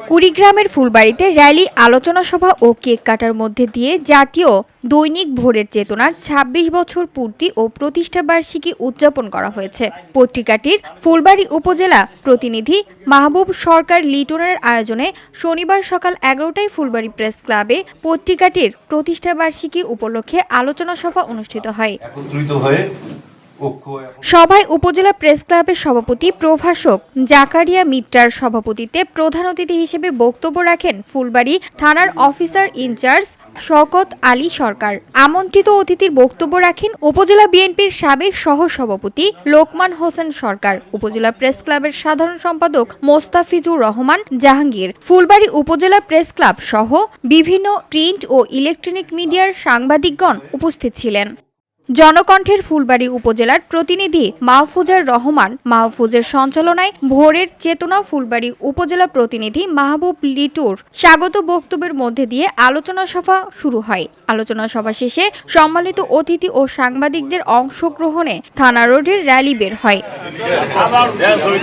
কুড়িগ্রামের ফুলবাড়িতে র্যালি, আলোচনা সভা ও কেক কাটার মধ্যে দিয়ে জাতীয় দৈনিক ভোরের চেতনার ২৬ বছর পূর্তি ও প্রতিষ্ঠাবার্ষিকী উদযাপন করা হয়েছে। পত্রিকাটির ফুলবাড়ী উপজেলা প্রতিনিধি মাহবুব সরকার লিটনের আয়োজনে শনিবার সকাল ১১টায় ফুলবাড়ী প্রেস ক্লাবে পত্রিকাটির প্রতিষ্ঠাবার্ষিকী উপলক্ষে আলোচনা সভা অনুষ্ঠিত হয়। সভায় উপজেলা প্রেস ক্লাবের সভাপতি প্রভাষক জাকারিয়া মিত্রার সভাপতিত্বে প্রধান অতিথি হিসেবে বক্তব্য রাখেন ফুলবাড়ী থানার অফিসার ইনচার্জ শওকত আলী সরকার। আমন্ত্রিত অতিথির বক্তব্য রাখেন উপজেলা বিএনপির সাবেক সহসভাপতি লোকমান হোসেন সরকার, উপজেলা প্রেস ক্লাবের সাধারণ সম্পাদক মোস্তাফিজুর রহমান জাহাঙ্গীর। ফুলবাড়ী উপজেলা প্রেস ক্লাব সহ বিভিন্ন প্রিন্ট ও ইলেকট্রনিক মিডিয়ার সাংবাদিকগণ উপস্থিত ছিলেন। জনকণ্ঠের ফুলবাড়ী উপজেলার প্রতিনিধি মাহফুজার রহমান মাহফুজের সঞ্চালনায় ভোরের চেতনা ফুলবাড়ী উপজেলা প্রতিনিধি মাহবুব লিটুর স্বাগত বক্তব্যের মধ্যে দিয়ে আলোচনা সভা শুরু হয়। আলোচনা সভা শেষে সম্মানিত অতিথি ও সাংবাদিকদের অংশগ্রহণে থানা রোডের র্যালি বের হয়।